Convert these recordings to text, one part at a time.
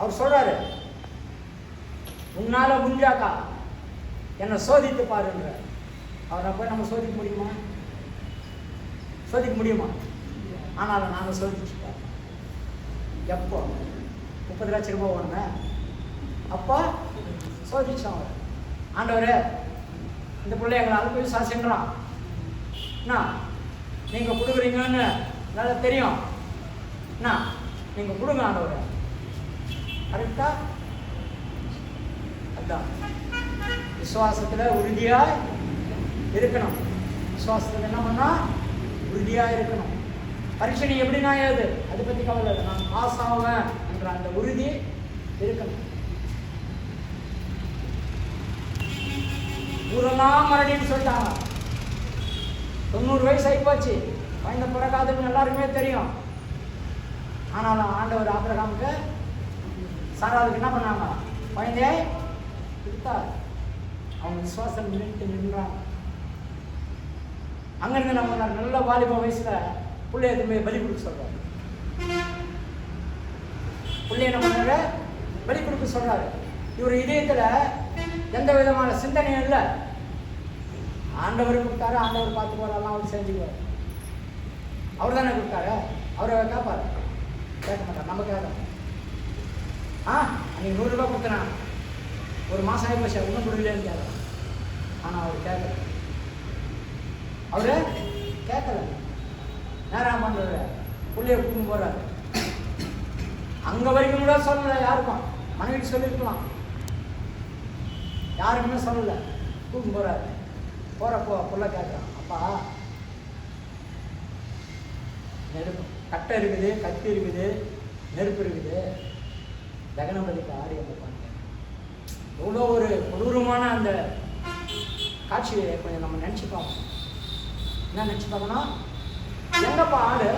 அவர் சொல்றாரு, உன்னால முடிஞ்சாக்கா என்னை சோதித்து பாருன்ற. அவரை போய் நம்ம சோதிக்க முடியுமா? சோதிக்க முடியுமா? ஆனாலும் நாங்கள் சோதிச்சுட்டோம். எப்போ 30 லட்சம் ரூபாய் ஒன்று அப்போ சோதிச்சோம். அவர் ஆண்டவரே, இந்த பிள்ளை எங்களை அனுப்பி விசுவாசின்றான், என்ன நீங்கள் கொடுக்குறீங்கன்னு நல்லா தெரியும், என்ன நீங்கள் கொடுங்க ஆண்டவரே. கரெக்டா? அதுதான் விசுவாசத்தில் உறுதியாக இருக்கணும். விசுவாசத்தில் என்ன பண்ணால் உறுதியாக இருக்கணும். பரீட்சை நீ எப்படி நான் ஏது அதை பற்றி கவலை இல்லை, நான் பாஸ் ஆவேன் என்ற அந்த உறுதி இருக்கணும். ஊரெல்லாம் மறுபடியும் சொல்லிட்டாங்க, 90 வயசு ஆகி போச்சு, குழந்தை பிறக்காதுன்னு எல்லாருக்குமே தெரியும். ஆனாலும் ஆண்டவர் ஆபிரகாமுக்கு சாராளுக்கு என்ன பண்ணாங்க? குழந்தையை கொடுத்தார். அவங்க விசுவாசம் நின்றாங்க. அங்கிருந்து நம்ம நல்ல வாலிப வயசுல பிள்ளைய திரும்ப பலி கொடுக்க சொல்றாரு. பிள்ளைய நம்ம பலி கொடுக்க சொல்றாரு. இவர் இதயத்துல எந்த விதமான சிந்தனையும் இல்லை. ஆண்டவர் கொடுத்தாரு, ஆண்டவர் பார்த்து போறாருலாம் அவர் செஞ்சுக்குவார். அவர் தானே கொடுத்தாரு, அவரை கேட்பாரு, கேட்க மாட்டார், நம்ம கேட்கணும். அன்னைக்கு 100 ரூபாய் கொடுத்தனா, ஒரு மாதம் ஆகி போச்சு, ஒன்றும் கொடுக்கலன்னு கேட்கலாம். ஆனால் அவர் கேட்கல, அவரு கேட்கல. நேரம் பண்ணுறாரு, பிள்ளைய கூப்பிட்டு போறாரு. அங்க வரைக்கும் கூட சொல்லல யாருக்கும், மனைவிக்கு சொல்லியிருக்கலாம், யாருக்குமே சொல்லல. கூப்பிட்டு போறாரு. போறப்போ புள்ள கேட்கறான், அப்பா நெருப்பு கட்டை இருக்குது, கத்தி இருக்குது, நெருப்பு இருக்குது, தகனபதிக்கு ஆடி வந்திருப்பாங்க. எவ்வளோ ஒரு கொடூரமான அந்த காட்சியை கொஞ்சம் நம்ம நினச்சிப்போம். என்ன நினச்சிப்பாங்கன்னா, எங்கப்பா ஆடு,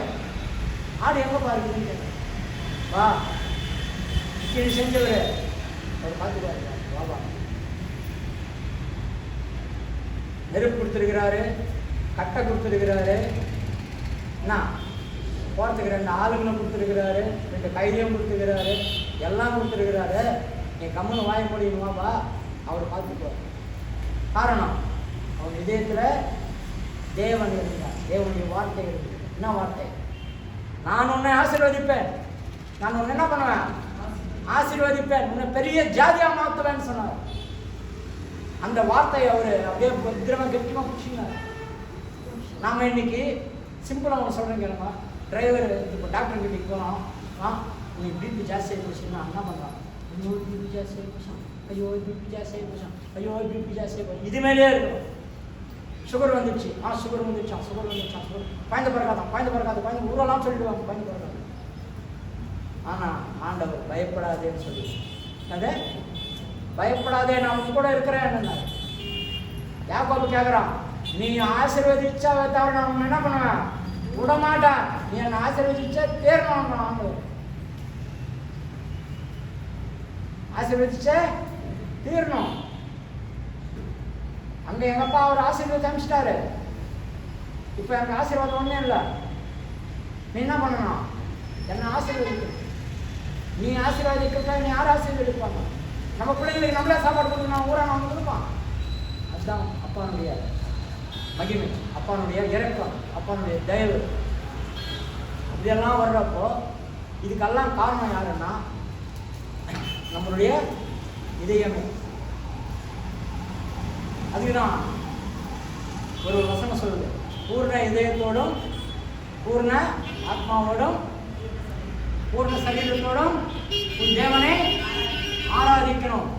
ஆடு எங்கப்பா இருக்குதுன்னு கேட்குறேன். வா, இப்படி செஞ்சவர் அவர் பார்த்துக்குவாரு. வாபா, நெருப்பு கொடுத்துருக்கிறாரு, கட்டை கொடுத்துருக்கிறாரு, என்ன போகிறதுக்கு 2 ஆளுங்களை கொடுத்துருக்கிறாரு, 2 கைதியும் கொடுத்துருக்கிறாரு, எல்லாம் கொடுத்துருக்கிறாரு. நீ கம்முன்னு வாய முடியுமாப்பா, அவர் பார்த்துக்குவார். காரணம், அவர் இதயத்தில் தேவன் இருந்தார், தேவனுடைய வார்த்தை இருக்குது. என்ன வார்த்தை? நான் உன்னை ஆசீர்வதிப்பேன், நான் உன்னை என்ன பண்ணுவேன்? ஆசீர்வதிப்பேன், உன்னை பெரிய ஜாதியாக மாற்றுவேன்னு சொன்னார். அந்த வார்த்தையை அவர் அப்படியே பத்திரமா கெட்டியமாக பிடிச்சிங்க. நாம் இன்னைக்கு சிம்பிளாக ஒன்று சொல்கிறேன் கேளுங்க. டிரைவர் இப்போ டாக்டர் கிட்டே போனோம், நீ பிபி ஜாஸ்தி ஆகி போச்சுன்னா என்ன பண்ணுறான்? ஐயோ பிபி ஜாஸ்தி ஆகி போச்சான், ஐயோ பிபி ஜாஸ்தி ஆகி போச்சான், ஐயோ பிபி ஜாஸ்தி ஆகி போச்சு, இதுமாரியே இருக்கும். சுகர் வந்துடுச்சு, சுகர் வந்துடுச்சான், சுகர் வந்துடுச்சான், சுகர் குழந்தை பிறக்காதான், குழந்தை பிறக்காது, குழந்தை ஊரெல்லாம் சொல்லிடுவாங்க குழந்தை பிறக்காது. ஆனால் ஆண்டவர் பயப்படாதேன்னு சொல்லி, அது பயப்படாதே, நான் உங்க கூட இருக்கிறேன் என்ன. யாக்கோபு கேட்குறான், நீ ஆசீர்வதிச்சாவே தவிர நான் உன்னை என்ன பண்ணுவேன்? விடமாட்டேன். நீ என்னை ஆசீர்வதிச்சா தேரணும். ஆண்டவர் ஆசீர்வதிச்சே தீரணும். அங்கே எங்கப்பா அவர் ஆசீர்வாதம் அமைச்சிட்டாரு. இப்போ எனக்கு ஆசீர்வாதம் ஒன்றும் இல்லை. நீ என்ன பண்ணணும்? என்னை ஆசீர்வதிக்கணும். நீ ஆசீர்வாதிக்கிறத நீ யார் ஆசீர்வதிப்பாங்க? நம்ம பிள்ளைங்களுக்கு நம்மளே சாப்பாடு கொடுக்கணும், ஊரா நம்ம கொடுப்பான். அதுதான் அப்பானுடைய மகிமை, அப்பானுடைய இறக்கம், அப்பானுடைய தயவு. இதெல்லாம் வர்றப்போ இதுக்கெல்லாம் காரணம் யாருன்னா நம்மளுடைய இதயமே. அதுதான் ஒரு வசனம் சொல்லுது, பூர்ண இதயத்தோடும் பூர்ண ஆத்மாவோடும் பூர்ண சரீரத்தோடும் உன் தேவனை ஆராதிக்கணும்.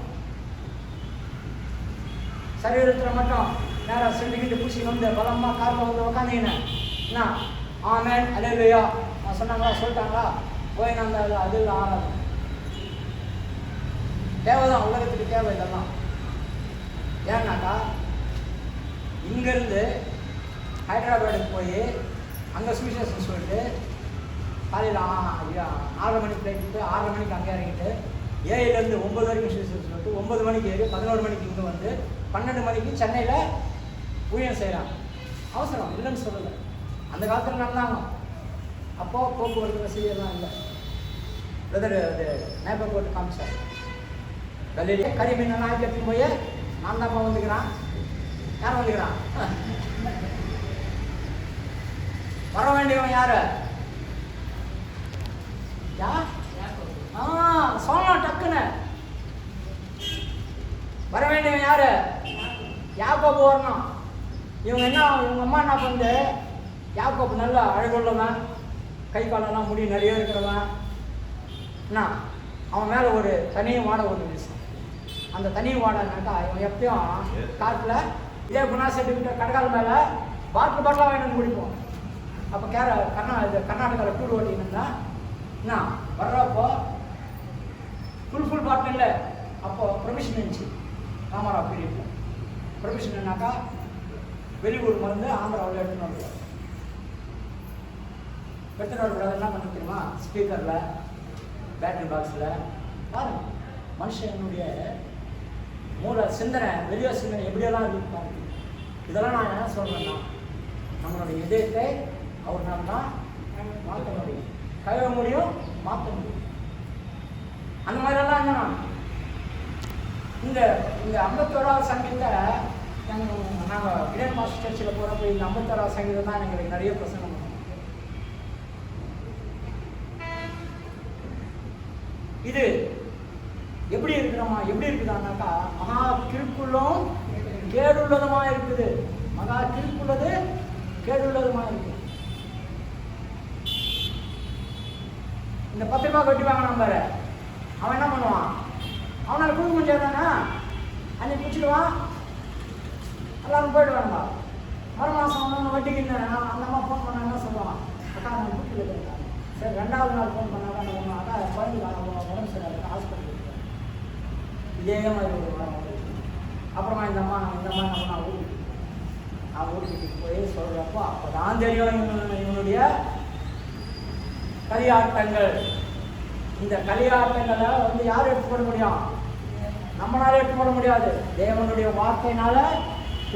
சரீரத்தில் மட்டும் நேரம் செஞ்சுக்கிட்டு பூசி வந்து பலமா காரில் வந்து உக்காந்தீங்கன்னா என்ன ஆமென் அல்லேலூயா சொன்னாங்களா, சொல்லிட்டாங்களா, போய் நாங்கள் அது ஆராதனை தேவைதான், உலகத்துக்கு தேவை இதெல்லாம். ஏன்னாக்கா இங்கேருந்து ஹைதராபாத்துக்கு போய் அங்கே சுவிசேஷன் சொல்லிட்டு காலையில் 6 மணிக்கு ஃப்ளைட்டு போய் 6:30 மணிக்கு அங்கே இறங்கிட்டு 7லேருந்து 9 வரைக்கும் சுவிசேஷன் சொல்லிட்டு 9 மணிக்கு ஏறி 11 மணிக்கு இங்கே வந்து 12 மணிக்கு சென்னையில் ஊழியம் செய்கிறாங்க. அவசரம் இல்லைன்னு சொல்லலை, அந்த காலத்தில் நடந்தாங்க. அப்போது போக்குவரத்து வசதியெல்லாம் இல்லை. பிரதர் அது மேப்பை போட்டு காமிச்சார். கல்லிலே கறி மீனெல்லாம் ஆக்கி எடுத்துன்னு போய் நான் தான் வந்துக்கிறான். யார் வந்துக்கிறான்? வர வேண்டியவன் யாரு? சொல்லலாம் டக்குன்னு. வர வேண்டியவன் யாரு? யாக்கோபு வரணும். இவங்க அம்மா என்ன பண்ணுது? யாக்கோபு நல்ல அழகுள்ளவன், கை காலெல்லாம் முடி நிறைய இருக்கிறவன். என்ன அவன் மேலே ஒரு தனி வாடை ஒன்று வீசும். அந்த தனி வாடைனாக்கா இவன் எப்பயும் காட்டில் இதே குணா செட்டுக்கிட்ட கடற்கால் மேலே பாட்டில் வாங்கிட்டு வந்து குடிப்போம். அப்போ கர்நாடகாவில் கூடு ஓட்டிங்கன்னா என்ன வர்றப்போ ஃபுல் பாட்டில் இல்லை. அப்போ ப்ரொவிஷன் இருந்துச்சு ராமராவ் பீரியடில். ப்ரொவிஷன் என்னாக்கா வெளியூர் மருந்து ஆந்திராவில் எடுத்துன்னு வருவார். எடுத்துன்னு வரக்கூடாது என்ன பண்ண தெரியுமா? ஸ்பீக்கரில், பேட்டரி பாக்ஸில் பாருங்க. மனுஷனுடைய மூளை சிந்தனை, வெளியே சிந்தனை எப்படியெல்லாம் இருக்கு பாருங்க. இதெல்லாம் நான் என்ன சொல்கிறேன்னா, நம்மளுடைய இதயத்தை அவர் நாம் தான் மாற்ற முடியும், கழுவ முடியும், மாற்ற முடியும். அந்த மாதிரிலாம் என்னன்னா இந்த 51வது சங்கீதத்தை நாங்கள் இடன் மாஸ்டர் சர்ச்சில் போகிறப்போ இந்த 51வது சங்கீதம் தான் எங்களுக்கு நிறைய பிரசங்கம் பண்ணுவோம். இது எப்படி இருக்குதான்னாக்கா மகா கிருக்குள்ளும் கேடுள்ளதுமா இருக்குது. மகா கிருக்குள்ளது கேடுள்ளதுமா இருக்குது. இந்த 10 ரூபாய் கட்டி வாங்கினான் பாரு, அவன் என்ன பண்ணுவான்? அவனால் கொடுக்க முடியாதானா? அன்னைக்கு பிடிச்சிடுவான், எல்லாரும் போயிடுவானுங்க. மறு மாதம் வட்டிக்கு அந்த அம்மா ஃபோன் பண்ணா என்ன சொல்லுவான்? அக்கா நான் வீட்டில் இருக்கிறேன். சரி 2வது நாள் ஃபோன் பண்ணாதான் ஒன்று அக்கா குழந்தைக்கான உடம்பு சரியாக இருக்கு, ஹாஸ்பிட்டல் இருக்கு. இதே மாதிரி ஒரு வாரம். அப்புறமா இந்த அம்மா நான் ஊருக்கு போய் சொல்கிறப்போ அப்போ தான் தெரியும் இவனுடைய களியாட்டங்கள். இந்த களியாட்டங்களை யார் எடுத்து போட முடியும்? நம்மளால எடுத்து போட முடியாது, தேவனுடைய வார்த்தையினால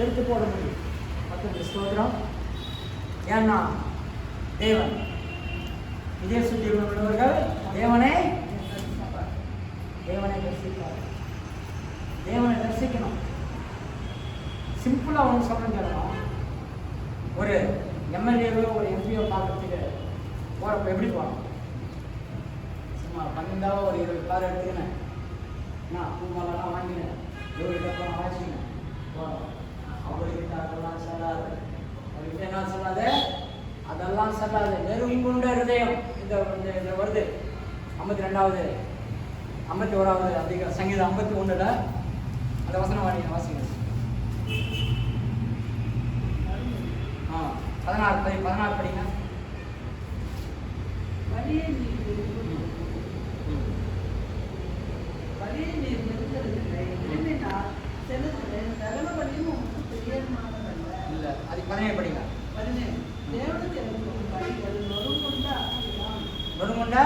எடுத்து போட முடியும். மற்ற ஸ்தோத்திரம். ஏன்னா தேவன் இதே சுற்றி உள்ளவர்கள் தேவனை தரிசிப்பார். தேவனை தரிசிக்கணும். சிம்பிளாக ஒன்று சொல்லுங்க. ஒரு எம்எல்ஏவோ ஒரு எம்பியோ பார்க்கறதுக்கு போகிறப்ப எப்படி போகணும்? சும்மா 12 ஒரு 20 கார் எடுத்துக்கினேன், நான் பூமாலெல்லாம் வாங்கினேன், 7 கப்பம் வாங்கினேன் போகிறோம். அவர்கிட்ட அதெல்லாம் சொல்லாது, அவர்கிட்ட என்ன சொல்லாது, அதெல்லாம் சொல்லாது. நெருங்குண்ட ஹிருதயம். இந்த வருது 52வது 51வது அதிக சங்கீதம் 51ல் அந்த வசனம் வாசிங்க. 16 படிங்க. இல்லை, அது 17 படிங்க. நொறுங்குண்ட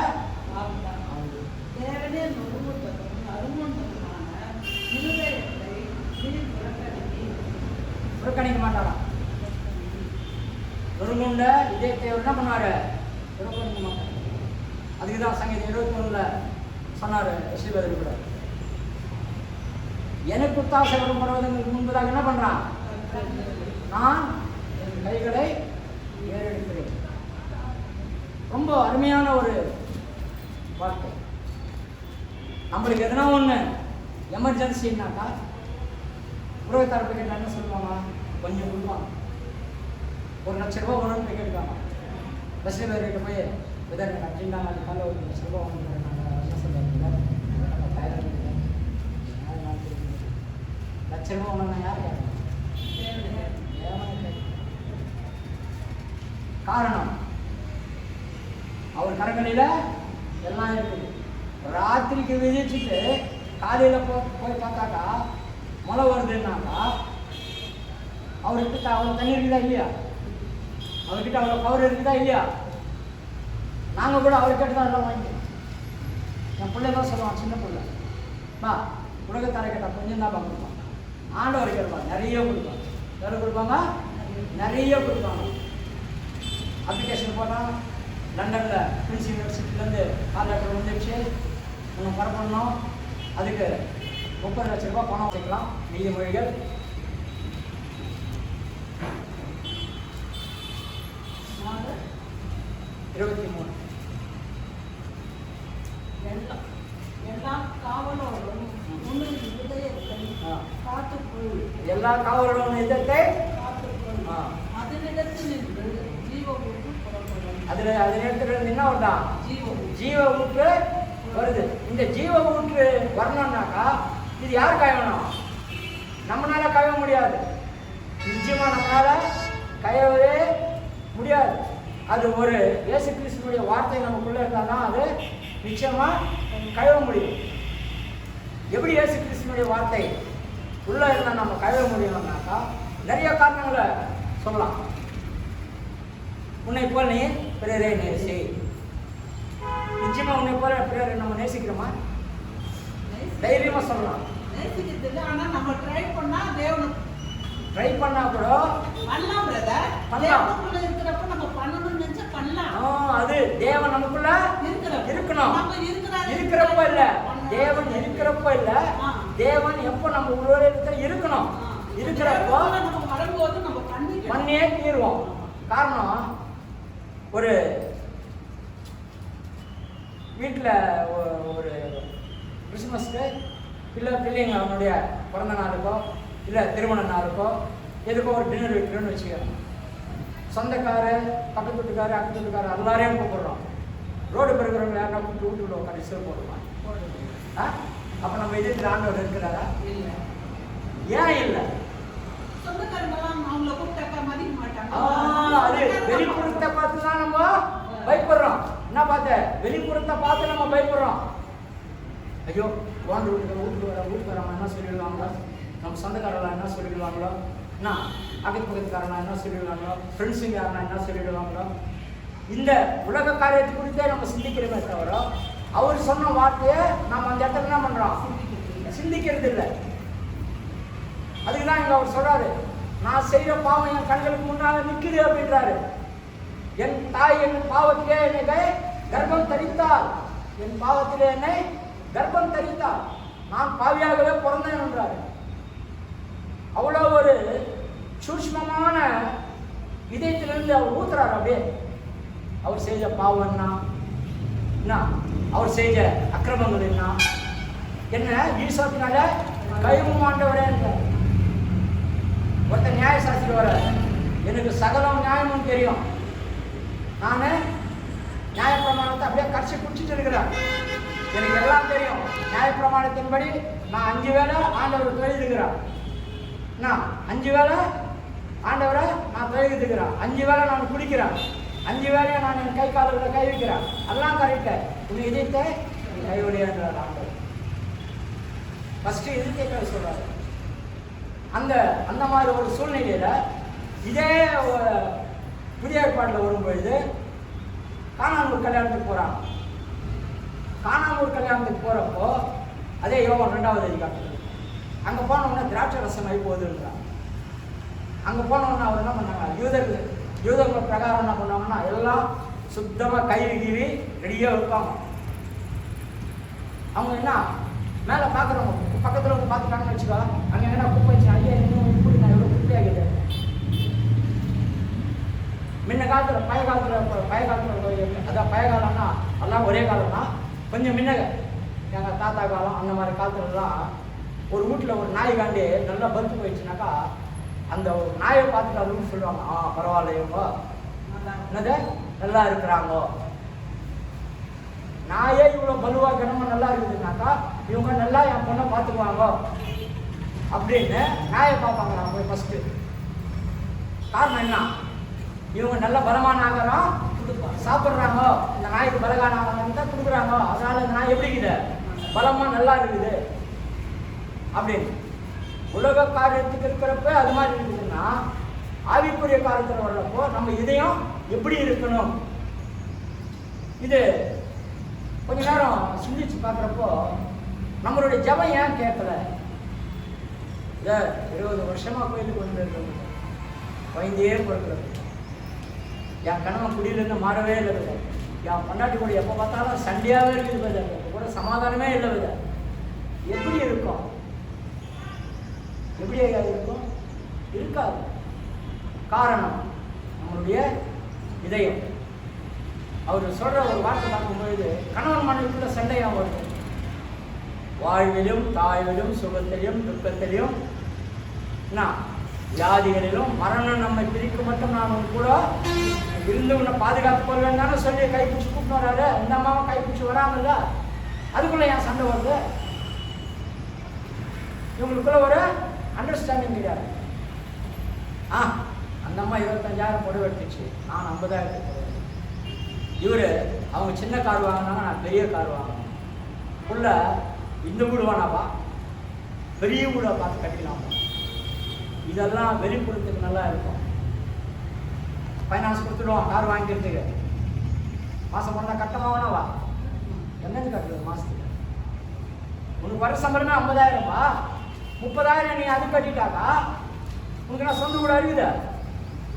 புறக்கணிக்க மாட்டாரா? நொறுங்குண்ட இதயத்தை என்ன பண்ணாரு? புறக்கணிக்க மாட்டார். அதுக்குதான் சங்கீதம் 21ல் சொன்னார் ஸ்ரீபதி கூட, எனக்கு உத்தாசை வரும் பருவதங்களுக்கு முன்பதாக என்ன பண்றான்? நான் என் கைகளை ஏறெடுக்கிறேன். ரொம்ப அருமையான ஒரு வார்த்தை. நம்மளுக்கு எதனா ஒன்று எமர்ஜென்சின்னாக்கா உறவு தரப்பு கேட்டால் என்ன சொல்லுவாங்க? கொஞ்சம் கொடுப்பாங்க. 1 லட்ச ரூபா வேணும்னு கேட்காங்க. பஸ்ஸில் பேர்கிட்ட போய் விதர் அப்படின்னா நாளைக்கு காலையில் 1 லட்ச ரூபா வாங்கிக்கிறேன். நாங்கள் என்ன சொல்லுவாங்க? லட்ச ரூபா ஒன்று யார் கேட்கணும்? காரணம் அவர் கரங்களில் எல்லாம் இருக்குது. ராத்திரிக்கு விதிச்சுட்டு காலையில் போய் பார்த்தாக்கா மழை வருதுன்னாக்கா அவர்கிட்ட அவ்வளோ தண்ணி இருக்குதா இல்லையா? அவர்கிட்ட அவ்வளோ பவர் இருக்குதா இல்லையா? நாங்கள் கூட அவர்கிட்ட தான் எல்லாம் வாங்கிக்கிறோம். என் பிள்ளை தான் சொல்லுவான், சின்ன பிள்ளை பா உலகத்தாரை கேட்டால் கொஞ்சம் தான் கொடுப்பான். ஆண்டவர் கேட்பாங்க, நிறைய கொடுப்பாங்க. யாரும் கொடுப்பாங்க? நிறைய கொடுப்பாங்க. அப்ளிகேஷன் போட்டால் லண்டனில் குயின்ஸ் யூனிவர்சிட்டிலேருந்து கால் லெட்டர் வந்துடுச்சு, நம்ம பரப்பணும். அதுக்கு 30 லட்ச ரூபாய் பணம் வச்சுக்கலாம். நீதிமொழிகள் 23. எல்லா காவலரும் இதத்தை அதனிடத்துல என்ன வருதா? ஜீவ ஊற்று வருது. இந்த ஜீவ ஊற்று வரணும்னாக்கா இது யார் காயணும்? நம்மளால கழுவ முடியாது. நிச்சயமா நம்மளால கழுவவே முடியாது. அது ஒரு இயேசு கிறிஸ்துவினுடைய வார்த்தை நமக்குள்ள இருந்தால்தான் அது நிச்சயமா கழுவ முடியும். எப்படி இயேசு கிறிஸ்துவினுடைய வார்த்தை உள்ள இருந்தால் நம்ம கழுவ முடியும்னாக்கா நிறைய காரணங்களை சொல்லலாம். உன்னை போல் நீ பிறரை நேசி. நிச்சயமா உன்னை போல பிறரை நம்ம நேசிக்கிறோமா? தைரியமா சொல்லலாம். ட்ரை பண்ணா கூட அது தேவன் நமக்குள்ள இருக்கணும். இருக்கிறப்ப இல்ல, தேவன் இருக்கிறப்ப இல்ல, தேவன் எப்ப நம்ம உலகத்துல இருக்கணும். இருக்கிறப்போ பண்ணியே தீர்வோம். காரணம், ஒரு வீட்டில் ஒரு கிறிஸ்மஸ்க்கு பிள்ளைங்க அவனுடைய பிறந்த நாளுக்கோ இல்லை திருமண நாளுக்கோ எதுக்கோ ஒரு டின்னர் வைக்கிறோன்னு வச்சுக்கிறோம். சொந்தக்காரர், பக்கத்து வீட்டுக்காரர், அக்கத்து வீட்டுக்காரர் எல்லாரையும் கூப்பிடுறோம். ரோடு பெருக்கிறவங்க யாருன்னா கூப்பிட்டு வீட்டுக்குள்ள உட்காந்து சிறு போடுவான். அப்போ நம்ம எதிர்த்து ஆண்டவர் இருக்கிறாரா? இல்லை. ஏன் இல்லை? அது வெளிப்புறத்தை பார்த்து தான் நம்ம பயப்படுறோம். என்ன பார்த்த? வெளிப்புறத்தை பார்த்து நம்ம பயப்படுறோம். ஐயோ, வாழ்ந்து வீட்டுக்காரங்க என்ன சொல்லிடுவாங்களோ, நம்ம சொந்தக்காரலாம் என்ன சொல்லிடுவாங்களோ, என்ன அக்கத்து பக்கத்துக்காரனா என்ன சொல்லிடுவாங்களோ, ஃப்ரெண்ட்ஸுங்க யாருன்னா என்ன சொல்லிடுவாங்களோ, இந்த உலக காரியத்தை குறித்தே நம்ம சிந்திக்கிறோமே தவிர அவர் சொன்ன வார்த்தையை நம்ம அந்த இடத்துல என்ன பண்றோம்? சிந்திக்கிறது இல்லை. அதுக்கு தான் இங்க அவர் சொல்றாரு, நான் செய்யற பாவம் என் கண்களுக்கு முன்னால நிற்குது அப்படின்றாரு. என் தாய் என் பாவத்திலே என்னை கர்ப்பம் தரித்தாள், என் பாவத்திலே என்னை கர்ப்பம் தரித்தாள், நான் பாவியாகவே பிறந்தேன் என்றாரு. அவ்வளோ ஒரு சூட்சமமான இதயத்திலிருந்து அவர் ஊத்துறாரு. அப்படியே அவர் செஞ்ச பாவம் என்ன, அவர் செஞ்ச அக்கிரமங்கள் என்ன ஈஸ்வரத்தினால கைவும் ஆண்டவரே என்றார். ஒருத்தர் நியாயசாஸ்திரி வர, எனக்கு சகலம் நியாயமும் தெரியும், நான் நியாயப்பிரமாணத்தை அப்படியே கரைச்சி குடிச்சிட்டு இருக்கிறேன், எனக்கு எல்லாம் தெரியும், நியாயப்பிரமாணத்தின்படி நான் 5 வேளை ஆண்டவர் தொழுதுகிறேன், நான் 5 வேளை ஆண்டவரை நான் தொழுதுகிறேன், 5 வேளை நான் குடிக்கிறேன், 5 வேளையை நான் என் கை கால்களை கை வைக்கிறேன், எல்லாம் கரெக்டு, உன் இதயத்தை கைவிடையான்றார் ஆண்டவர். ஃபஸ்ட்டு இதயத்தை கை சொல்றாரு. அந்த மாதிரி ஒரு சூழ்நிலையில இதே புதிய ஏற்பாட்டில் வரும்பொழுது கானானூர் கல்யாணத்துக்கு போறாங்க. கானானூர் கல்யாணத்துக்கு போறப்போ அதே யோவான் 2வது அதிகாரத்தில் அங்கே போனோம்னா திராட்சை ரசம் ஆகி போகுதுன்றாங்க. அங்கே போனோம்னா அவர் என்ன பண்ணாங்க, யூதர்கள் பிரகாரம் என்ன பண்ணாங்கன்னா எல்லாம் சுத்தமாக கழுவி ரெடியாக வைப்பாங்க. அவங்க என்ன மேலே பார்க்குறவங்க பக்கத்தில் வந்து பார்த்துட்டாங்கன்னு வச்சுக்கோ, அங்கே என்ன குப்பை வச்சு, ஐயா இன்னும் இப்படி நான் எவ்வளோ குப்பையாகிது. முன்ன காலத்தில் பழைய காலத்தில் அதான் பழைய காலம்னா எல்லாம் ஒரே காலம் தான். கொஞ்சம் முன்ன எங்கள் தாத்தா காலம் அந்த மாதிரி காலத்துலலாம் ஒரு வீட்டில் ஒரு நாய் காண்டி நல்லா பருத்து போயிடுச்சுனாக்கா அந்த ஒரு நாயை பார்த்துட்டு அதுன்னு சொல்லுவாங்க, பரவாயில்ல இவங்க என்னது நல்லா இருக்கிறாங்க, நாயே இவ்வளோ பலுவாக கிணமா நல்லா இருக்குதுனாக்கா இவங்க நல்லா என் பொண்ணை பார்த்துக்குவாங்க அப்படின்னு நாயை பார்ப்பாங்க. நான் போய் ஃபஸ்ட்டு காரணம் என்ன, இவங்க நல்ல பலமான ஆகாரம் சாப்பிட்றாங்க, இந்த நாய்க்கு பலகான ஆகாரம் தான் கொடுக்குறாங்க, அதனால இந்த நாய் எப்படி இருக்குது, பலமாக நல்லா இருக்குது அப்படின்னு. உலக காரியத்துக்கு இருக்கிறப்ப அது மாதிரி இருக்குதுன்னா ஆவிக்குரிய காரியத்தில் வர்றப்போ நம்ம இதயம் எப்படி இருக்கணும், இது கொஞ்ச நேரம் சிந்திச்சு பார்க்குறப்போ நம்மளுடைய ஜபம் ஏன் கேட்கல. இதை 20 வருஷமாக கோயிலுக்கு வந்து இருக்கிறது பயந்தே பொறுக்கிறது. என் கணவன் குடியிலேருந்து மாறவே இல்லை. என் பொண்டாட்டி கூட எப்போ பார்த்தாலும் சண்டையாகவே இருக்குது வித, கூட சமாதானமே இல்லை வித. எப்படி இருக்கும்? எப்படி இருக்கும்? இருக்காது. காரணம் நம்மளுடைய இதயம். அவர் சொல்ற ஒரு வார்த்தை பார்க்கும்பொழுது கணவன் மனைவிக்குள்ள சண்டையாக வருது. வாழ்விலும் தாழ்விலும் சுகத்திலும் துக்கத்திலும் வியாதிகளிலும் மரணம் நம்மை பிரிக்க மட்டும் நான் கூட இருந்து உன்னை பாதுகாத்து கொள்வேன் தானே சொல்லி கைப்பிடிச்சு கூப்பிட்டு வராரு. இந்த அம்மாவும் கைப்பிடிச்சு வராமல்ல, அதுக்குள்ள என் சண்டை வருது. இவங்களுக்குள்ள ஒரு அண்டர்ஸ்டாண்டிங் கிடையாது. அந்த அம்மா 25,000 புடவை எடுத்துச்சு, நான் 50,000 இவரு அவங்க சின்ன கார் வாங்கினாங்க, நான் பெரிய கார் வாங்கினேன். உள்ள இந்த வீடு வேணாப்பா, பெரிய வீடை பார்த்து கட்டிக்கலாமா. இதெல்லாம் வெளிப்படுறதுக்கு நல்லா இருக்கும். ஃபைனான்ஸ் கொடுத்துடுவோம் கார் வாங்கிக்கிறதுக்கு. மாதம் பண்ணால் கட்டமா வேணாவா? என்னன்னு கட்டுறது மாதத்துக்கு? உனக்கு வர சம்பளமே 50,000பா, 30,000 நீ அது கட்டிட்டாக்கா உனக்கு நான் சொந்த கூட அறியுத.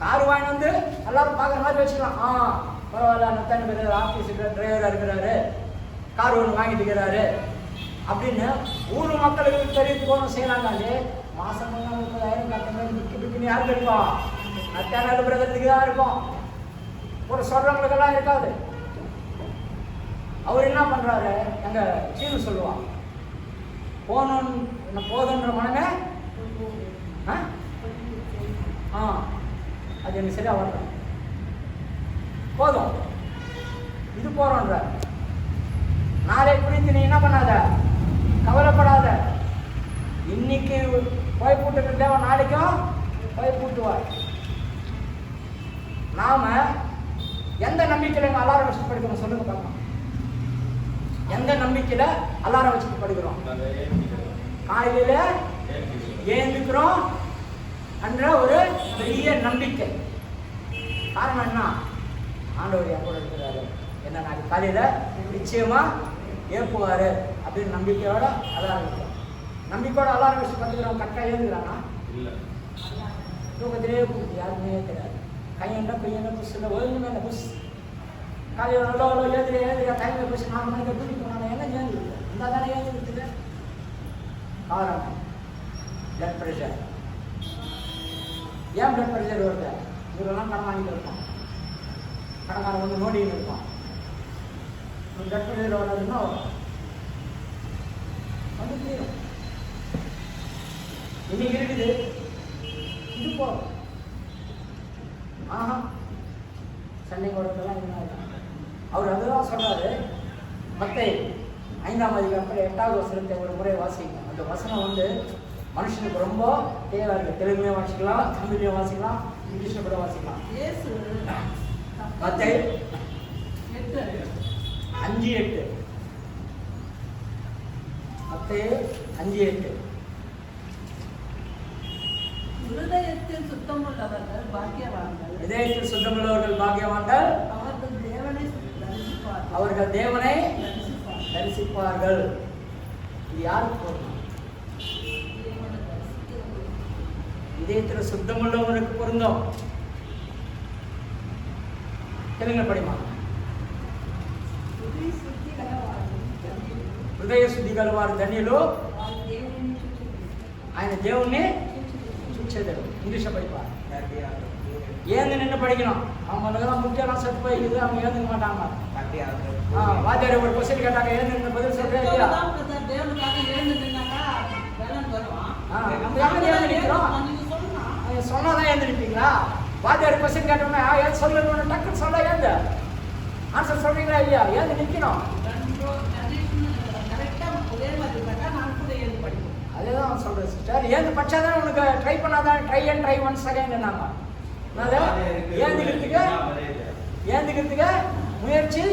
கார் வாங்கி வந்து எல்லாரும் பார்க்குற மாதிரி வச்சுக்கலாம். பரவாயில்ல, நத்தானி பேர் ஆஃபீஸுக்கு டிரைவராக இருக்கிறாரு, கார் ஒன்று வாங்கிட்டு இருக்கிறாரு அப்படின்னு ஊர் மக்களுக்கு தெரிவித்து போகணும் செய்யலாங்காலே. மாதம் பண்ணால் 30,000 கட்டுற பிக்கு பிக்குன்னு யாருக்கு இருக்கும்? நத்தான அனுப்புறதுக்கு தான் இருக்கும். ஒரு சொல்கிறவங்களுக்கெல்லாம் இருக்காது. அவர் என்ன பண்ணுறாரு, எங்கள் சீனு சொல்லுவான், போகணுன்னு போதுன்ற மனமே அது எனக்கு சரியாக வரல, போதும் இது போகிறோன்ற. நாளை குறித்து நீ என்ன பண்ணாத, கவலைப்படாத. இன்னைக்கு போய் போட்டுக்கிட்டு தேவை, நாளைக்கும் போய் போட்டுவார். நாம எந்த நம்பிக்கையில் எங்கள் அலாரம் வச்சுட்டு படிக்கிறோம் சொல்லுங்க பார்க்கலாம். எந்த நம்பிக்கையில் அலாரம் வச்சுட்டு படிக்கிறோம்? காலையில ஏந்துக்கிறோம் என்ற ஒரு பெரிய நம்பிக்கை. காரணம் என்ன? ஆண்டவர் எப்போ இருக்கிறாரு, என்ன நாளைக்கு காலையில நிச்சயமா ஏற்புவாரு அப்படின்னு நம்பிக்கையோட அலாரம் வைக்கிறோம். நம்பிக்கையோட அலாரம் வச்சு படிக்கிறோம். கரெக்டாக ஏந்துக்கிறானா? தூக்கத்திலே கூப்பிட்டு யாருமே கிடையாது. கையெண்டா பையனை புஷ் ஒழுங்குமே இல்லை. புஷ் காலையில் நல்லா அவ்வளோ ஏதுறியா டைமில் புஷ் 4 மணிக்கு தூக்கி போனாங்க. என்ன ஏந்து இந்த தானே ஏந்து கொடுத்துது. காரணம் பிளட் ப்ரெஷர். ஏன் பிளட் ப்ரெஷர் வருது? இவரெல்லாம் கடன் வாங்கிட்டு இருப்போம், கடன்காரன் வந்து நோண்டின்னு இருப்பான். பிளட் ப்ரெஷர் வர்றதுன்னா வந்து தீரும். இன்னைக்கு இருக்குது, இது போதும். சண்டை கொடுத்தெல்லாம் என்ன அவர் அதுதான் சொல்றாரு. மத்தேயு 5ஆம் அதிகாரத்தில் 8வது வசனத்தை ஒரு முறை வாசிக்கணும். அந்த வசனம் வந்து மனுஷனுக்கு ரொம்ப தேவை இருக்கு. தெலுங்குலையும் வாசிக்கலாம், தமிழ்லையும் வாசிக்கலாம், இங்கிலீஷ்ல கூட வாசிக்கலாம். மத்தேயு 5:8. மத்தேயு 5:8. இதயத்தில் சுத்தமுள்ளவர்கள் பாக்கியவான்கள். இதயத்தில் சுத்தமுள்ளவர்கள் பாக்கியவான்கள், அவர்கள் தேவனை தரிசிப்பார்கள். இது யாருக்கு பொருந்தும்? இதயத்தில் சுத்தமுள்ளவருக்கு பொருந்தும். தெலுங்கு படிமா. హృదయ శుద్ధి గల వారు ధన్యులు, ఆయన దేవుణ్ణి చూచేదారు. ఇంగ్లీష్ படிப்பா. ஏந்து நின்று படிக்கணும். அவங்களுக்கெல்லாம் முக்கியம் செத்து போய்க்குது, அவங்க ஏந்துக்க மாட்டாங்க. வாத்தியார் ஒரு கொஸ்டின் கேட்டாங்க, ஏந்து நின்று பதில் சொல்றேன் இல்லையா? நம்ம யாரும் ஏந்து நிற்கிறோம்? சொன்னாதான் ஏந்து நிற்பீங்களா? வாத்தியார் கொஸ்டின் கேட்டோம்னா ஏன் சொல்லணும், டக்குன்னு சொல்ல ஏந்து ஆன்சர் சொல்றீங்களா இல்லையா? ஏந்து நிற்கணும். அதேதான் சொல்றேன் சிஸ்டர். ஏந்து பச்சாதான் உனக்கு ட்ரை பண்ணாதான், try and try once again நாங்க ஏந்துக்கிறதுக்கு முயற்சி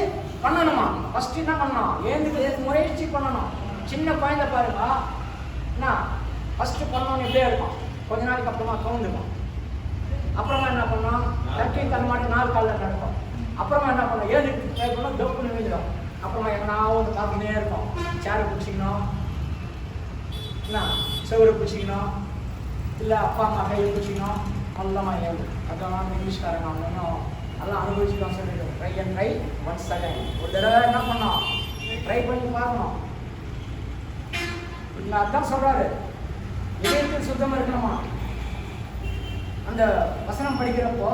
பண்ணணுமா? ஃபர்ஸ்ட் என்ன பண்ணணும்? ஏந்துக்கிறதுக்கு முயற்சி பண்ணணும். சின்ன குழந்தை பாருங்க, என்ன ஃபர்ஸ்ட் பண்ணணும் இப்படியே இருக்கும், கொஞ்ச நாளைக்கு அப்புறமா கவுந்துக்கும். அப்புறமா என்ன பண்ணோம்? தட்டி தன்மாட்டி 4 காலில் நடக்கும். அப்புறமா என்ன பண்ணோம்? ஏந்துக்கு ட்ரை பண்ணோம், டொப்புன்னு விழுந்துடும். அப்புறமா எங்கன்னா ஒன்று பார்த்துனே இருக்கும். சேரை பிடிச்சிக்கணும், என்ன செவரை பிடிச்சிக்கணும், இல்லை அப்பா அம்மா கையை பிடிச்சிக்கணும். நல்லமா ஏது. அதெல்லாம் இங்கிலீஷ்காரங்க அவங்க இன்னும் நல்லா அனுபவிச்சுக்கலாம் சொல்லிட்டு ட்ரை ஒன்ஸ் அகைன். ஒரு தடவை என்ன பண்ணோம், ட்ரை பண்ணி பார்க்கணும். இங்க அதான் சொல்றாரு, இதயத்தில் சுத்தம் இருக்கணுமா. அந்த வசனம் படிக்கிறப்போ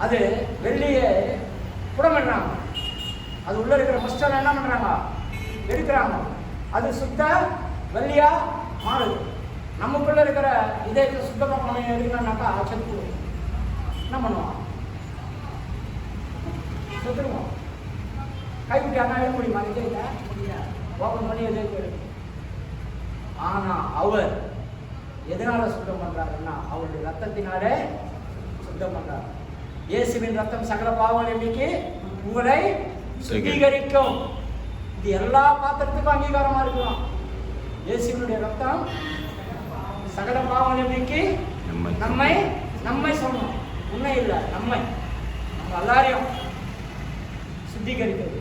அது வெள்ளியை புடமிடுறாங்க, அது உள்ள இருக்கிற மஸ்டர் என்ன பண்றாங்க, எடுக்கிறாங்க, அது சுத்த வெள்ளியா மாறுது. நமக்குள்ள இருக்கிற இதயத்தை சுத்தமாக எடுக்கணும்னாக்கா செத்து என்ன பண்ணுவோம், செத்துருவோம். கைப்பிடி அண்ணா எடுக்க முடியுமா, இதயத்தை முடியாது, ஓப்பன் பண்ணி இதயத்தை எடுக்கும். ஆனா அவர் எதனால சுத்தம் பண்றாருன்னா அவருடைய ரத்தத்தினாலே சுத்தம் பண்றார். இயேசுவின் ரத்தம் சகல பாவங்களை நீக்கி உங்களை சுத்திகரிக்கும். இது எல்லா பாத்திரத்துக்கும் அங்கீகாரமா இருக்கலாம். இயேசுவினுடைய ரத்தம் சகல பாவங்களை நீக்கி நம்மை சொல்லணும், உண்மை இல்லை, நம்ம எல்லாரையும் சுத்திகரிக்கிறது.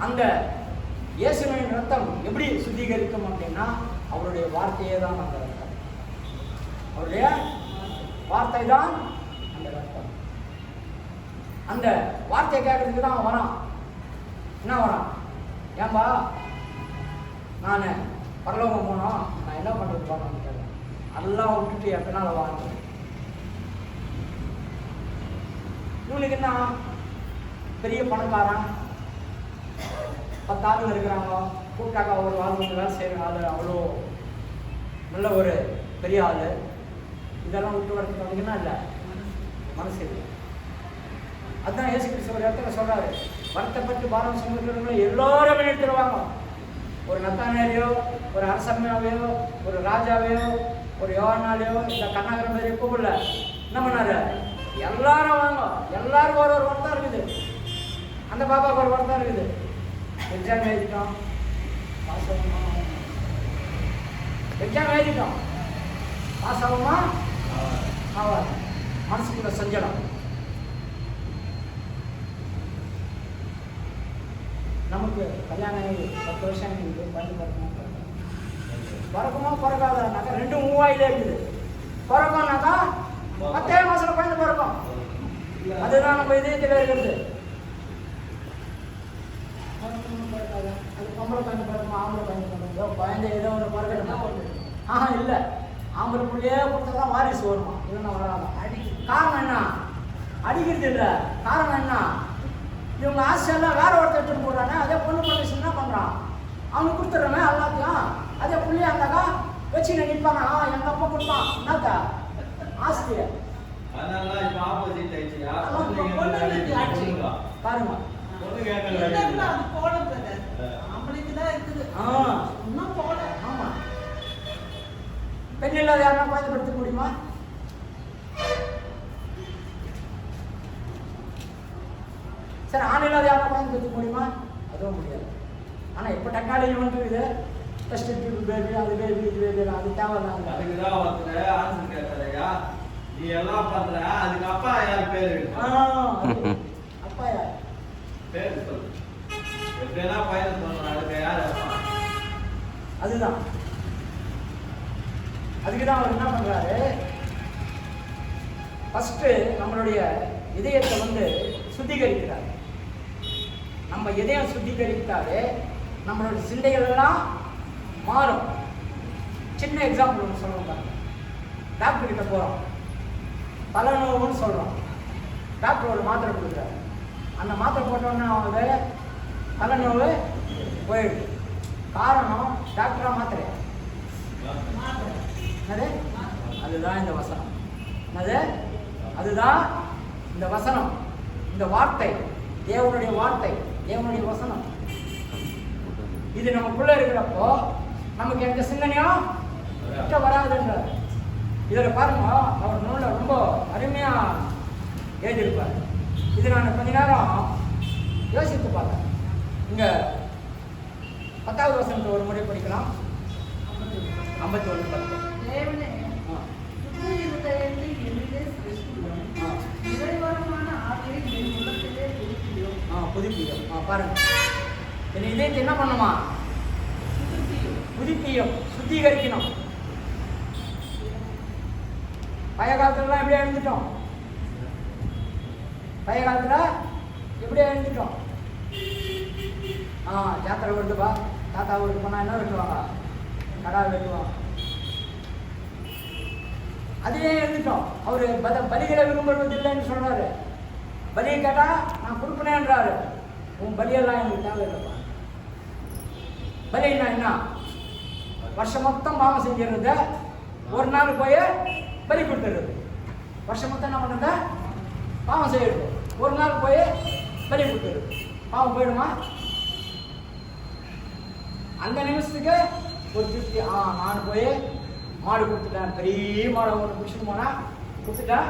அந்த இயேசுவின் ரத்தம் எப்படி சுத்திகரிக்கும் அப்படின்னா அவருடைய வார்த்தையே தான் அந்த ரத்தம், அவருடைய வார்த்தை தான் அந்த ரத்தம். அந்த வார்த்தையை கேட்கறதுக்கு தான் வரான். என்ன வரான், ஏன்பா நான் பரலோகம் போனோம், நான் என்ன பண்ணுறது பார்க்கணும்னு கேட்குறேன். அதெல்லாம் விட்டுட்டு எத்தனால வாங்க, இவனுக்கு என்ன பெரிய பணக்காரன், 10 ஆளுங்க இருக்கிறாங்க, கூப்பிட்டாக்கா ஒரு ஆள் வந்து வேலை செய்கிற ஆள், அவ்வளோ நல்ல ஒரு பெரிய ஆள், இதெல்லாம் விட்டு வரதுக்கு வந்தீங்கன்னா இல்லை மனசு இல்லை. அதுதான் இயேசு கிறிஸ்து ஒரு இடத்துல சொல்றாரு, வருத்தப்பட்டு பாரம் சுமக்கிறவங்கள எல்லாருமே எடுத்துருவாங்க. ஒரு நத்தானியரையோ, ஒரு அரசமையாவையோ, ஒரு ராஜாவையோ, ஒரு யோவானாலையோ, இல்லை கண்ணாகரம் மாதிரியோ கூப்பிடல. என்ன பண்ணாரு, எல்லாரும் வாங்க, எல்லாருக்கும் ஒரு வருத்தம் இருக்குது. அந்த பாப்பாவுக்கு ஒரு வருத்தம் இருக்குது, எக்ஸாம் எழுதிட்டோம், எக்ஸாம் எழுதிட்டோம், பாஸ் ஆகுமா ஆவாது, மனசுக்குள்ள செஞ்சலாம். நமக்கு கல்யாணம் ஆகி 10 வருஷம் இருக்குது, பிறக்குமா பிறக்காதானாக்கா 2 மூவாயிலே இருக்குது. பிறக்கும்னாக்கா 10 மாசம் குழந்தை பிறக்கும். அதுதான் நம்ம இதயத்தில் இருக்கிறது. அது பொம்பளை குழந்தை பிறக்குமா, ஆம்பளை குழந்தை பிறக்குமா, குழந்தை ஏதோ ஒன்று பிறக்கணும். இல்லை, ஆம்பளை பிள்ளையே கொடுத்தா தான் வாரிசு வருமா, இல்லைன்னா வராது. காரணம் என்ன, அடிக்கிறது இல்லை, காரணம் என்ன, இவங்க ஆசையெல்லாம் வேற ஒருத்தர் எடுத்துட்டு போடுறானே, அதே பொண்ணு பண்ணி என்ன பண்ணுறான், அவனுக்கு கொடுத்துட்றமே எல்லாத்தையும். அதே புள்ளியா இருந்தாக்கா வச்சு நிற்பானா, எங்கள் அப்பா கொடுத்தான் என்னக்கா ஆஸ்தியை பாருங்க. ஆமா, பெண் இல்லாத யாருன்னா பயன்படுத்த முடியுமா? சரி, ஆண் இல்லாத யாரும் பயன்படுத்த முடியுமா? அதுவும் முடியாது. ஆனால் இப்போ டெக்னாலஜி வந்துருக்குது, ஃபர்ஸ்ட் பேபி, அது பேபி, இது பேபி, அது தேவையில்லை. அதுக்குதான் ஒருத்தர் ஆன்சர் கேட்கறையா, நீ எல்லாம் பண்ற, அதுக்கு அப்பா யார் பேரு? அப்பா யார் பேரு சொல்லு. எப்படின்னா பையன் சொல்றான், அதுக்கு யார் அப்பா? அதுதான். அதுக்குதான் அவர் என்ன பண்றாரு, ஃபர்ஸ்ட் நம்மளுடைய இதயத்தை வந்து சுத்திகரிக்கிறார். நம்ம இதயம் சுத்திகரித்தாலே நம்மளுடைய சிந்தைகள் எல்லாம் மாறும். சின்ன எக்ஸாம்பிள் ஒன்று சொல்லணும் பாருங்க. டாக்டர் கிட்ட போகிறோம், தலைநோவுன்னு சொல்கிறோம். டாக்டர் ஒரு மாத்திரை கொடுக்குறாரு, அந்த மாத்திரை போட்டோன்னா அவங்க தலைநோவு போயிடுது. காரணம் டாக்டரா மாத்திரை? என்னது? அதுதான் இந்த வசனம். என்னது? அதுதான் இந்த வசனம், இந்த வார்த்தை, தேவனுடைய வார்த்தை, தேவனுடைய வசனம். இது நமக்குள்ள இருக்கிறப்போ நமக்கு எந்த சிந்தனையும் கிட்ட வராதுன்றார். இதில் பாருங்க, அவர் நூலில் ரொம்ப அருமையா எழுதியிருப்பார். இது நான் கொஞ்ச நேரம் யோசித்து பார்த்தேன். இங்க 10வது வசனத்தை ஒரு முறை படிக்கலாம். 51 தேவனே, புது இருதயத்தை என்னிலே சிருஷ்டியும், நிறைவான ஆவியை என் உள்ளத்திலே புதுப்பியும். புதுப்பியும். பாருங்க, என் இதயத்தை என்ன பண்ணுமா? புதுப்பியும், சுத்திகரிக்கணும். பழைய காலத்துலலாம் எப்படி எழுந்துட்டோம்? பழைய காலத்தில் எப்படியே எழுந்துட்டோம். ஜாத்திரை வருதுப்பா, தாத்தா ஊருக்கு போனால் என்ன வெட்டுவாங்க? கடா வெட்டுவாங்க. அதையே எழுந்துட்டோம். அவர் பலிகளை விரும்புவது இல்லைன்னு சொல்றாரு. பலியை கேட்டால் நான் கொடுப்பனேன்றாரு. உன் பலியெல்லாம் எங்களுக்கு தேவையில்லைப்பா. பலின்னா என்ன? வருஷம் மொத்தம் பாவம் செஞ்சிருந்த ஒரு நாள் போய் பலி கொடுத்துருது. வருஷம் மொத்தம் என்ன பண்ணுறத? பாவம் செய்யறது. ஒரு நாள் போய் பலி கொடுத்துருது. பாவம் போயிடுமா? அந்த நிமிஷத்துக்கு ஒரு திருப்தி. நான் போய் மாடு கொடுத்துட்டேன், பெரிய மாடை ஒன்று பிடிச்சிட்டு போனால் கொடுத்துட்டேன்,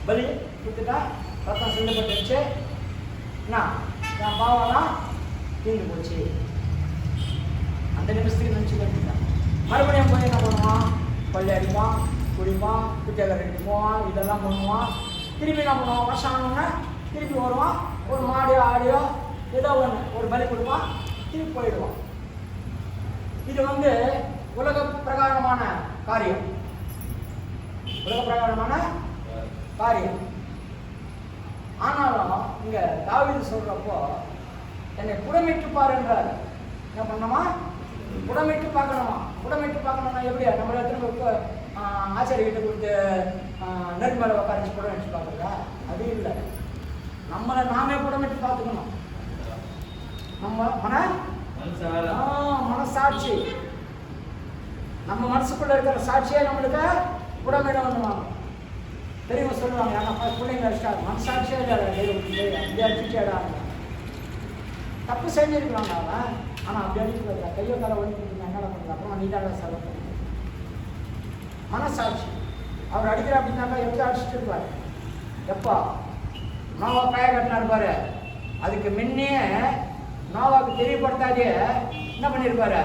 பலி கொடுத்துட்டா, ரத்தம் சிந்தப்பட்டுச்சு, என்ன என் பாவம்லாம் தீர்ந்து போச்சு. அந்த நிமிஷத்துக்கு நினச்சி கட்டிட்டான். மறுபடியும் போய் என்ன பண்ணுவான்? பள்ளி அடிப்பான், குடிப்பான், குட்டியாக ரெடிப்பான், இதெல்லாம் பண்ணுவான். திருப்பி என்ன பண்ணுவான்? வருஷம் ஆனோடனே திருப்பி வருவான். ஒரு மாடியோ ஆடியோ ஏதோ ஒன்று ஒரு பலி கொடுப்பான், திருப்பி போயிடுவான். இது உலக பிரகாரமான காரியம். உலக பிரகாரமான காரியம். ஆனாலும் இங்க தாவீது சொல்றப்போ என்னை புடமிட்டு பாருன்றாரு. என்ன பண்ணணுமா? புடமிட்டு பார்க்கணுமா? புடமிட்டு பார்க்கணும்னா எப்படியா? நம்மள திரும்ப ஆச்சாரியர்கிட்ட கொடுத்து நெருப்பு மேலே உட்காரிச்சு புடம் வச்சு பார்க்குறதா? அது இல்லை. நம்மளை நாமே புடமிட்டு பார்த்துக்கணும். நம்ம மனசாட்சி, நம்ம மனசுக்குள்ள இருக்கிற சாட்சியே நம்மளுக்கு புடமிட வந்துவாங்க. தெரியுமா சொல்லுவாங்க, ஆனால் பிள்ளைங்க அடிச்சிட்டாங்க, மனசாட்சியே இல்லை, அப்படி அடிச்சுட்டேடா. தப்பு செஞ்சிருக்கிறாங்க அவன், ஆனால் அப்படி அடிச்சுட்டு கையோ காலை ஒழிக்கிட்டு என்ன பண்ணுறது? அப்புறம் நீட்டாக செலவு பண்ண மனசாட்சி. அவர் அடிக்கிற அப்படின்னாக்கா எப்படி அடிச்சுட்டு இருப்பார்? எப்போ நோவா காய கட்டினா இருப்பாரு, அதுக்கு முன்னே நோவாவுக்கு தெரியப்படுத்தாதே என்ன பண்ணியிருப்பாரு?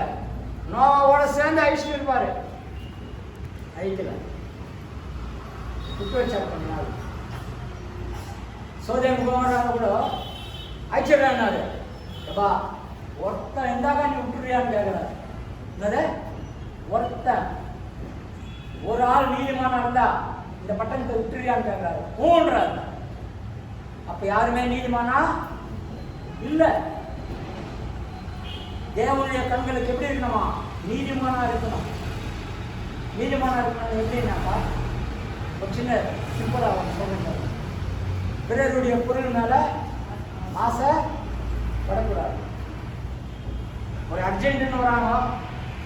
நோவாவோட சேர்ந்து அழிச்சுட்டு இருப்பாரு. அழிக்கல, குத்து வச்சாரு. கொஞ்ச நாள் சோதனை போகிறாங்க கூட அழிச்சிடுறாரு. எப்பா ஒருத்தன் இருந்தாக்கா நீ விட்டுறியான்னு கேட்குறாரு. என்னது? ஒருத்தன் ஒரு ஆள் நீதிமானா இருந்தா இந்த பட்டணத்தை விட்டுறியான்னு கேட்குறாரு. ஊன்றாரு. அப்ப யாருமே நீதிமானா இல்லை. தேவனுடைய கண்களுக்கு எப்படி இருக்கணுமா? நீதிமானா இருக்கணும். நீதிமானா இருக்கணும் எப்படின்னாப்பா, ஒரு சின்ன சிம்பிளா சொல்லுங்க. பிறருடைய பொருள் மேல ஆசை படக்கூடாது. ஒரு அர்ஜென்ட்னு வராங்க,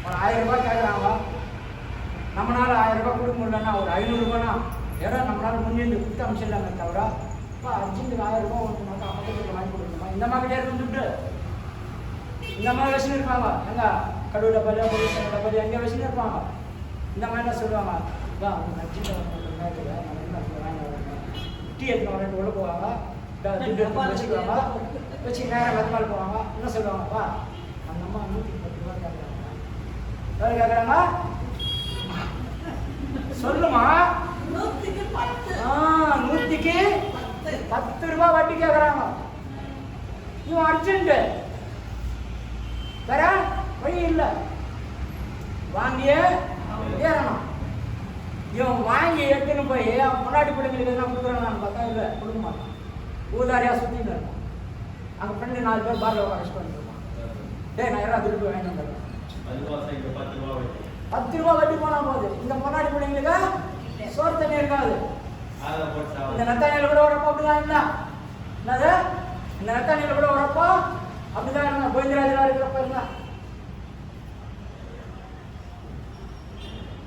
ஒரு 1000 ரூபாய் கேட்குறாங்க, நம்மளால 1000 ரூபாய் கொடுக்க முடியலன்னா ஒரு 500 ரூபாய்னா ஏதோ நம்மளால முன்னேந்து கொடுத்து அமைச்சிடலாமே தவிர அர்ஜென்ட்டுக்கு 1000 ரூபாய் ஒன்று மட்டும் அமைச்சருக்கு வாங்கி கொடுக்கணுமா? இந்த மாதிரி இருந்துட்டு இந்த மாதிரி வச்சுன்னு இருப்பாங்க. எங்க கடவுளை பலியா போலீஸ் பலியா எங்கே வச்சுன்னு இருப்பாங்க. இந்த மாதிரிலாம் சொல்லுவாங்க, டீ எடுத்து வரட்டு உள்ள போவாங்க, வச்சுக்குவாங்க, வச்சு நேரம் வெத்தமால் போவாங்க. என்ன சொல்லுவாங்கப்பா, அந்த அம்மா 110 ரூபா கேட்குறாங்க. எவ்வளோ கேட்குறாங்க சொல்லுமா? 100க்கு 10 ரூபா வட்டி கேட்குறாங்க. இவன் அர்ஜென்ட்டு வேற வழி இல்லை, வாங்கியே ஏறணும். இவன் வாங்கி எடுத்துன்னு போய் முன்னாடி பிள்ளைங்களுக்கு எதுனா கொடுக்குறான்னு பார்த்தா இல்லை, கொடுக்க மாட்டான். ஊதாரியாக சுற்றின்னு இருக்கான். அங்கே ஃப்ரெண்டு 4 பேர் பாரில் உட்காந்து பண்ணிருப்பான். நான் யாராவது திருப்பி வாங்கி வந்துடுறேன். 10 ரூபா வட்டி போனால் போகுது. இந்த முன்னாடி பிள்ளைங்களுக்கு சோறு தண்ணி இருக்காது. இந்த நத்தானியில் கூட வரப்போ அப்படிதான் இருந்தா. என்னது? இந்த நத்தானியில் கூட வரப்போ அப்படிதான் இருந்தா. கோவிந்தராஜெல்லாம் இருக்கிறப்ப இருந்தா.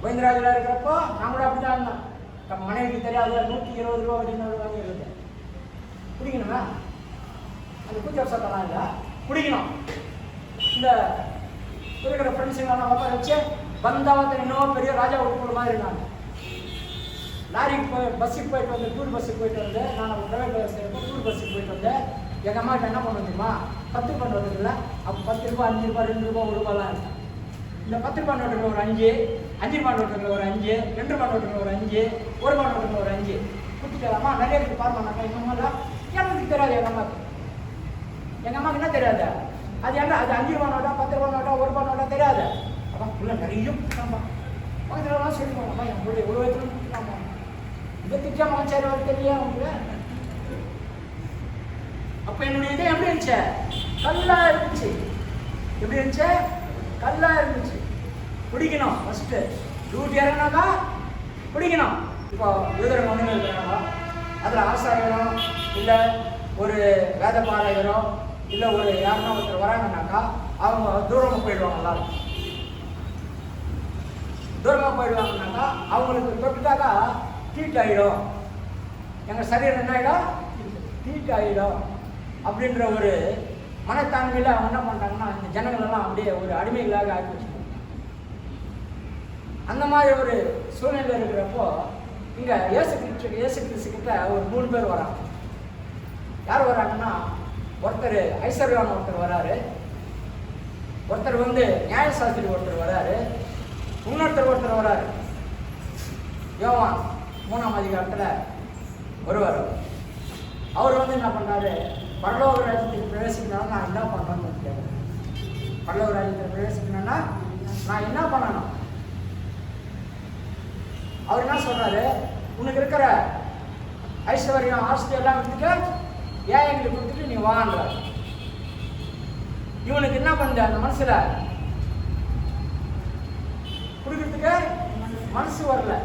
கோவிந்தராஜெல்லாம் இருக்கிறப்போ நான் கூட அப்படிதான் இருந்தேன். நம்ம மனைவிக்கு தெரியாது 120 ரூபா வட்டி வாங்கி இருந்தேன். குடிக்கணுமா? அந்த கூச்ச சத்தம்லாம் இல்லை, குடிக்கணும். இந்த இருக்கிற ஃப்ரெண்ட்ஸுங்கெல்லாம் உட்கார வச்சு பந்தாவத்தை இன்னும் பெரிய ராஜா உட்கொள்ள மாதிரி இருந்தாங்க. லாரிக்கு போய் பஸ்ஸுக்கு போயிட்டு வந்து, டூர் பஸ்ஸுக்கு போயிட்டு வந்து, நான் பிரைவேட் டூர் பஸ்ஸுக்கு போயிட்டு வந்து எங்கள் அம்மாட்ட என்ன பண்ண தெரியுமா? 10 ரூபா நோட்டு இல்லை. அப்போ 10 ரூபா 5 ரூபா 2 ரூபா 1 ரூபாலாம் இருக்கும். இந்த 10 ரூபா நோட்டுகள் ஒரு 5, 5 ரூபா நோட்டுகள் ஒரு 5, 2 ரூபா நோட்டுகள் ஒரு 5, 1 ரூபா நோட்டுகள் ஒரு 5 கொடுத்துட்டாமா. நிறைய பேருக்கு பார்ப்பாங்க. எங்கள் அம்மாலாம் எனக்கு தெரியாது. எங்கள் அம்மாவுக்கு என்ன தெரியாது? அது என்ன? அது 5 ரூபா நோட்டா 10 ரூபா நோட்டா 1 ரூபா நோட்டா தெரியாது. அதான் உள்ள நிறைய கொடுத்தாமா. பக்கத்துலலாம் சொல்லிடுவாங்கம்மா, என் பிள்ளை ஒரு வயசுல கொடுத்துட்டாமா. இதை திட்டாம சரி தெரியும் அவங்களுக்கு. அப்போ என்னுடைய இதயம் எப்படி இருந்துச்சு? கல்லா இருந்துச்சு. எப்படி இருந்துச்சு? கல்லா இருந்துச்சு. பிடிக்கணும் ஃபஸ்ட்டு. டியூட்டி இறங்கினாக்கா பிடிக்கணும். இப்போ யூதரங்க ஒன்றுமே இருக்கிறாங்க, அதில் ஆசாரியரோ இல்லை ஒரு வேத பாரகரோ இல்லை ஒரு யாருன்னா ஒருத்தர் வராங்கன்னாக்கா அவங்க தூரமாக போயிடுவாங்க. எல்லாரும் தூரமாக போயிடுவாங்கன்னாக்கா அவங்களுக்கு தொட்டுட்டாக்கா ஹீட் ஆகிடும், எங்கள் சரீரம் என்ன ஆகிடும்? ஹீட் ஆகிடும் அப்படின்ற ஒரு மனத்தாண்மையில் அவங்க என்ன பண்ணுறாங்கன்னா இந்த ஜனங்களெல்லாம் அப்படியே ஒரு அடிமைகளாக ஆக்கி வச்சுக்கணும். அந்த மாதிரி ஒரு சூழ்நிலை இருக்கிறப்போ இங்கே இயேசு கிறிஸ்து கிட்ட ஒரு 3 பேர் வராங்க. யார் வராங்கன்னா, ஒருத்தர் ஐஸ்வர்யான ஒருத்தர் வராரு, ஒருத்தர் வந்து நியாயசாஸ்திரி ஒருத்தர் வராரு, ஒருத்தர் வராரு. யோவான் 3ஆம் அதிகாரத்தில் வருவார். அவர் வந்து என்ன பண்ணுறாரு? பரலோக ராஜ்யத்துக்கு பிரவேசிக்கணும்னா நான் என்ன பண்ணணும்னு கேட்குறேன். பரலோக ராஜ்யத்தில் பிரவேசிக்கணும்னா நான் என்ன பண்ணணும்? அவர் என்ன சொல்றாரு? உனக்கு இருக்கிற ஐஸ்வர்யம் ஆஸ்தி எல்லாம் விட்டுட்டு ஏன் எங்களுக்கு கொடுத்துட்டு நீ வாங்குற. இவனுக்கு என்ன பண்ண அந்த மனசுல கொடுக்கறதுக்கு மனசு வரல.